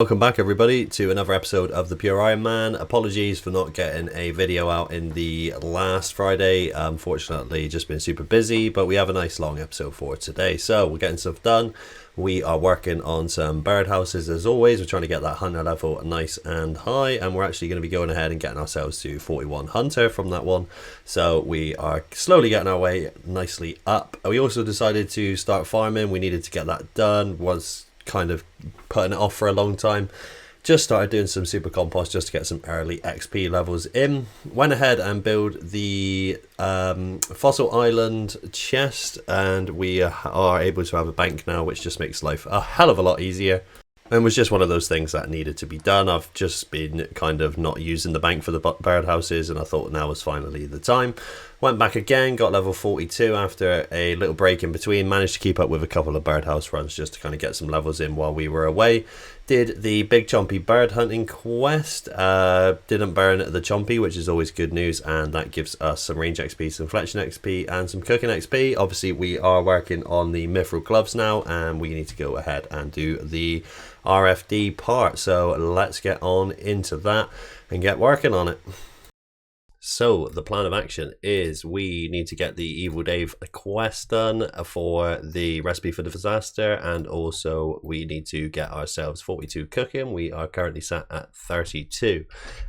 Welcome back everybody to another episode of the Pure Iron Man. Apologies for not getting a video out in the last Friday. Unfortunately, just been super busy, but we have a nice long episode for today. So we're getting stuff done. We are working on some birdhouses as always. We're trying to get that hunter level nice and high, and we're actually going to be going ahead and getting ourselves to 41 hunter from that one. So we are slowly getting our way nicely up. We also decided to start farming. We needed to get that done. Was kind of putting it off for a long time. Just started doing some super compost just to get some early XP levels in. Went ahead and built the fossil island chest, and we are able to have a bank now, which just makes life a hell of a lot easier. And was just one of those things that needed to be done. I've just been kind of not using the bank for the birdhouses, and I thought now was finally the time. Went back again, got level 42 after a little break in between. Managed to keep up with a couple of birdhouse runs just to kind of get some levels in while we were away. Did the big chompy bird hunting quest. Didn't burn the chompy, which is always good news, and that gives us some range XP, some fletching XP, and some cooking XP. Obviously, we are working on the mithril gloves now, and we need to go ahead and do the RFD part. So let's get on into that and get working on it. So the plan of action is we need to get the Evil Dave quest done for the recipe for the disaster, and also we need to get ourselves 42 cooking. We are currently sat at 32,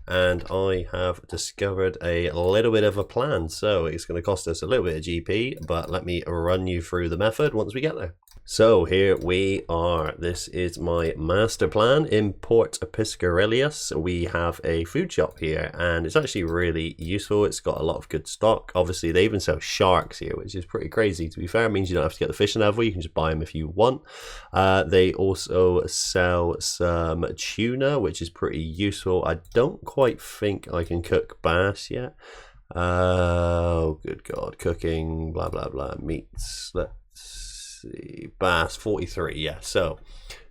and I have discovered a little bit of a plan. So it's going to cost us a little bit of GP, but let me run you through the method once we get there. So here we are. This is my master plan in Port Piscarilius. We have a food shop here, and it's actually really useful. It's got a lot of good stock. Obviously, they even sell sharks here, which is pretty crazy. To be fair, it means you don't have to get the fishing level. You can just buy them if you want. They also sell some tuna, which is pretty useful. I don't quite think I can cook bass yet. Oh, good God. Cooking, blah, blah, blah. Meats. Bass 43. Yeah, so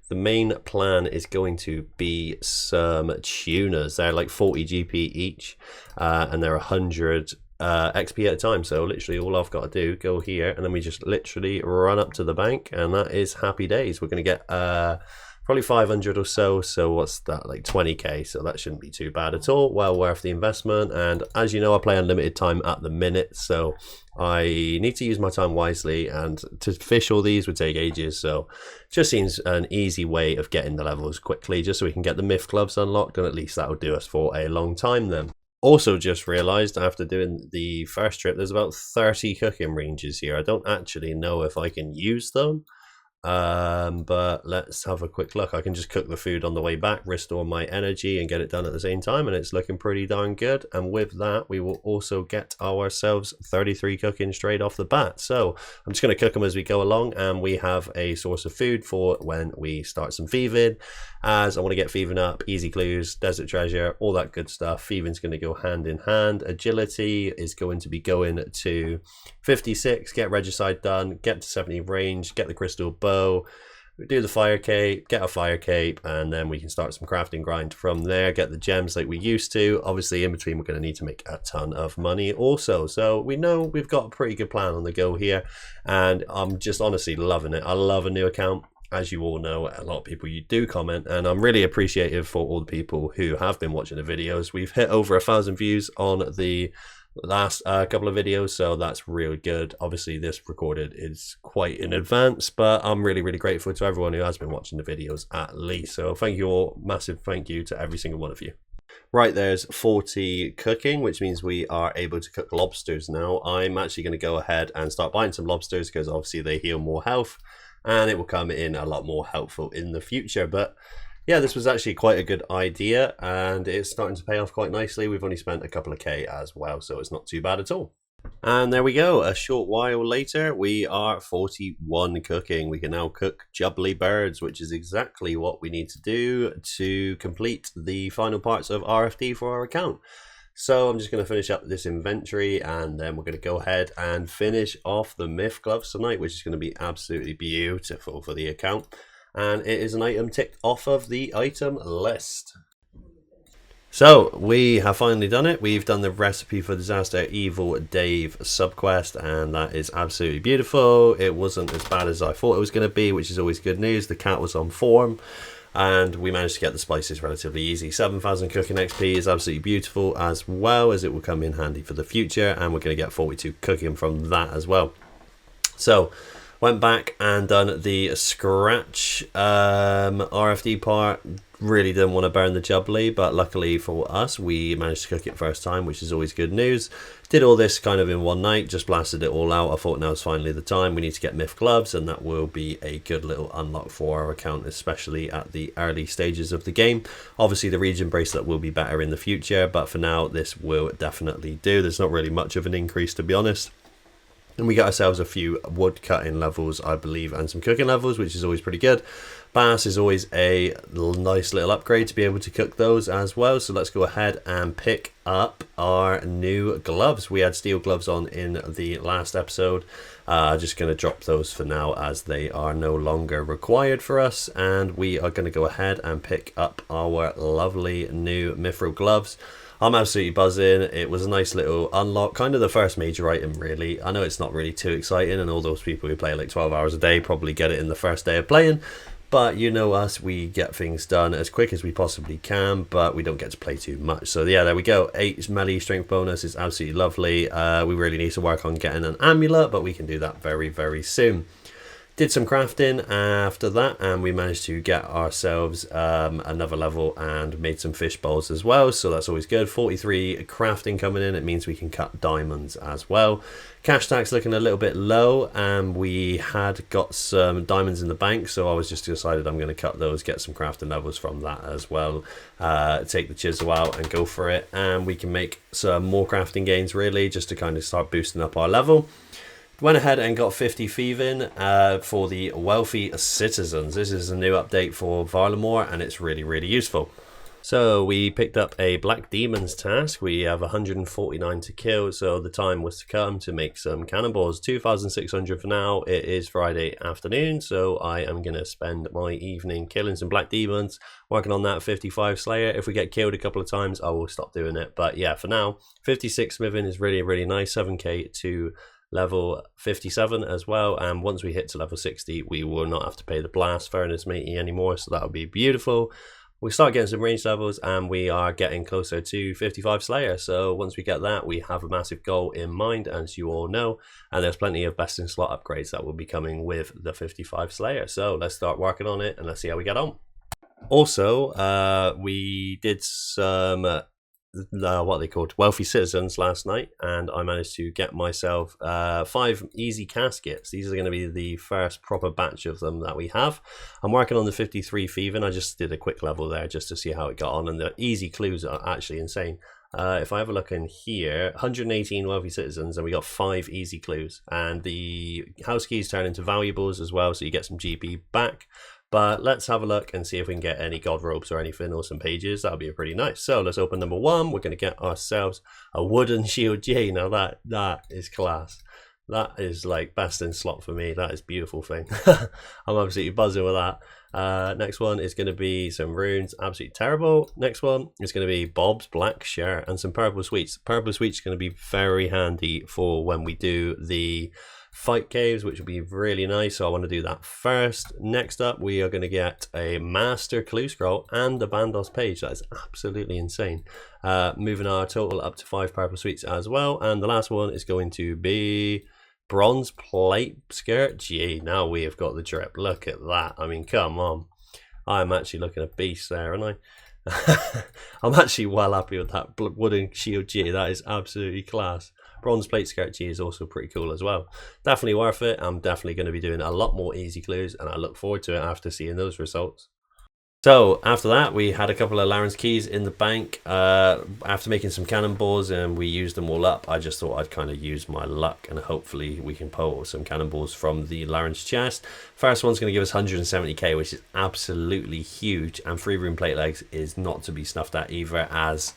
the main plan is going to be some tunas. They're like 40 GP each, and they're 100 XP at a time. So literally all I've got to do, go here, and then we just literally run up to the bank, and that is happy days. We're going to get probably 500 or so. So what's that, like 20k? So that shouldn't be too bad at all. Well worth the investment. And as you know, I play unlimited time at the minute, so I need to use my time wisely, and to fish all these would take ages. So it just seems an easy way of getting the levels quickly, just so we can get the myth gloves unlocked, and at least that will do us for a long time then. Also just realized after doing the first trip, there's about 30 cooking ranges here. I don't actually know if I can use them. But let's have a quick look. I can just cook the food on the way back, restore my energy, and get it done at the same time, and it's looking pretty darn good. And with that, we will also get ourselves 33 cooking straight off the bat. So I'm just going to cook them as we go along, and we have a source of food for when we start some thieving, as I want to get thieving up. Easy clues, desert treasure, all that good stuff. Thieving's going to go hand in hand. Agility is going to be going to 56, get regicide done, get to 70 range, get the crystal bow, do the fire cape, get a fire cape, and then we can start some crafting grind from there, get the gems like we used to. Obviously in between we're going to need to make a ton of money also, so we know we've got a pretty good plan on the go here, and I'm just honestly loving it. I love a new account. As you all know, a lot of people, you do comment, and I'm really appreciative for all the people who have been watching the videos. We've hit over 1,000 views on the last couple of videos, so that's really good. Obviously this recorded is quite in advance, but I'm really grateful to everyone who has been watching the videos at least. So thank you all, massive thank you to every single one of you. Right, there's 40 cooking, which means we are able to cook lobsters now. I'm actually going to go ahead and start buying some lobsters, because obviously they heal more health, and it will come in a lot more helpful in the future. But yeah, this was actually quite a good idea, and it's starting to pay off quite nicely. We've only spent a couple of K as well, so it's not too bad at all. And there we go. A short while later, we are 41 cooking. We can now cook jubbly birds, which is exactly what we need to do to complete the final parts of RFD for our account. So I'm just going to finish up this inventory, and then we're going to go ahead and finish off the myth gloves tonight, which is going to be absolutely beautiful for the account. And it is an item ticked off of the item list. So we have finally done it. We've done the recipe for disaster Evil Dave subquest, and that is absolutely beautiful. It wasn't as bad as I thought it was going to be, which is always good news. The cat was on form. and we managed to get the spices relatively easy. 7,000 cooking XP is absolutely beautiful, as well as it will come in handy for the future, and we're going to get 42 cooking from that as well. So went back and done the scratch RFD part. Really didn't want to burn the jubbly, but luckily for us, we managed to cook it first time, which is always good news. Did all this kind of in one night, just blasted it all out. I thought now is finally the time. We need to get myth gloves, and that will be a good little unlock for our account, especially at the early stages of the game. Obviously, the region bracelet will be better in the future, but for now, this will definitely do. There's not really much of an increase, to be honest. And we got ourselves a few wood cutting levels, I believe, and some cooking levels, which is always pretty good. Bass is always a nice little upgrade to be able to cook those as well. So let's go ahead and pick up our new gloves. We had steel gloves on in the last episode. Just going to drop those for now as they are no longer required for us. And we are going to go ahead and pick up our lovely new mithril gloves. I'm absolutely buzzing. It was a nice little unlock, kind of the first major item really. I know it's not really too exciting, and all those people who play like 12 hours a day probably get it in the first day of playing, but you know us, we get things done as quick as we possibly can, but we don't get to play too much. So yeah, there we go. 8 melee strength bonus is absolutely lovely. We really need to work on getting an amulet, but we can do that very, very soon. Did some crafting after that, and we managed to get ourselves another level and made some fish bowls as well, so that's always good. 43 crafting coming in. It means we can cut diamonds as well. Cash stack's looking a little bit low, and we had got some diamonds in the bank, so I was just decided I'm going to cut those, get some crafting levels from that as well. Take the chisel out and go for it, and we can make some more crafting gains really, just to kind of start boosting up our level. Went ahead and got 50 thieving for the wealthy citizens. This is a new update for Varlamore, and it's really, really useful. So we picked up a Black Demons task. We have 149 to kill, so the time was to come to make some cannonballs. 2,600 for now. It is Friday afternoon, so I am going to spend my evening killing some Black Demons, working on that 55 Slayer. If we get killed a couple of times, I will stop doing it. But yeah, for now, 56 smithing is really, really nice. 7k to level 57 as well, and once we hit to level 60 we will not have to pay the blast furnace matey anymore, so that'll be beautiful. We start getting some range levels, and we are getting closer to 55 Slayer, so once we get that, we have a massive goal in mind, as you all know, and there's plenty of best in slot upgrades that will be coming with the 55 Slayer. So let's start working on it and let's see how we get on. Also, we did some what they called wealthy citizens last night, and I managed to get myself 5 easy caskets. These are going to be the first proper batch of them that we have. I'm working on the 53 thieving. I just did a quick level there just to see how it got on, and the easy clues are actually insane. If I have a look in here, 118 wealthy citizens, and we got 5 easy clues, and the house keys turn into valuables as well, so you get some GP back. But let's have a look and see if we can get any god ropes or anything, or some pages. That'll be pretty nice. So let's open number 1. We're going to get ourselves a wooden shield G. Now that is class. That is like best in slot for me. That is a beautiful thing. I'm absolutely buzzing with that. Next one is going to be some runes. Absolutely terrible. Next one is going to be Bob's black shirt and some purple sweets. Purple sweets is going to be very handy for when we do the fight caves, which will be really nice, so I want to do that first. Next up, we are going to get a master clue scroll and a Bandos page. That is absolutely insane. Moving our total up to 5 purple sweets as well, and the last one is going to be bronze plate skirt. Gee, now we have got the drip. Look at that. I mean, come on. I'm actually looking at a beast there, aren't I? I'm actually well happy with that wooden shield G. That is absolutely class. Bronze plate skirt G is also pretty cool as well. Definitely worth it. I'm definitely going to be doing a lot more easy clues, and I look forward to it after seeing those results. So after that, we had a couple of Laren's keys in the bank. After making some cannonballs and we used them all up, I just thought I'd kind of use my luck, and hopefully we can pull some cannonballs from the Laren's chest. First one's going to give us 170k, which is absolutely huge, and 3 rune plate legs is not to be snuffed at either, as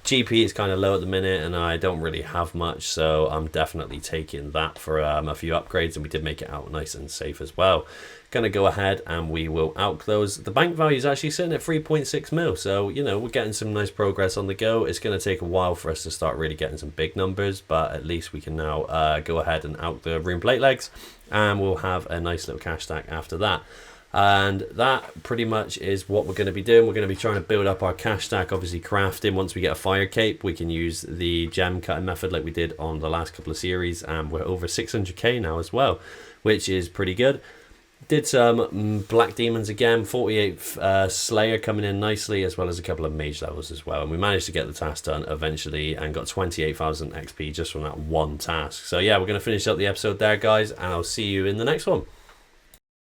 GP is kind of low at the minute and I don't really have much, so I'm definitely taking that for a few upgrades, and we did make it out nice and safe as well. Gonna go ahead and we will alch those. The bank value is actually sitting at 3.6 mil, so you know, we're getting some nice progress on the go. It's going to take a while for us to start really getting some big numbers, but at least we can now go ahead and alch the rune plate legs, and we'll have a nice little cash stack after that. And that pretty much is what we're going to be doing. We're going to be trying to build up our cash stack, obviously crafting. Once we get a fire cape, we can use the gem cutting method like we did on the last couple of series, and we're over 600k now as well, which is pretty good. Did some black demons again, 48th slayer coming in nicely, as well as a couple of mage levels as well, and we managed to get the task done eventually and got 28,000 XP just from that one task. So yeah, we're going to finish up the episode there, guys, and I'll see you in the next one.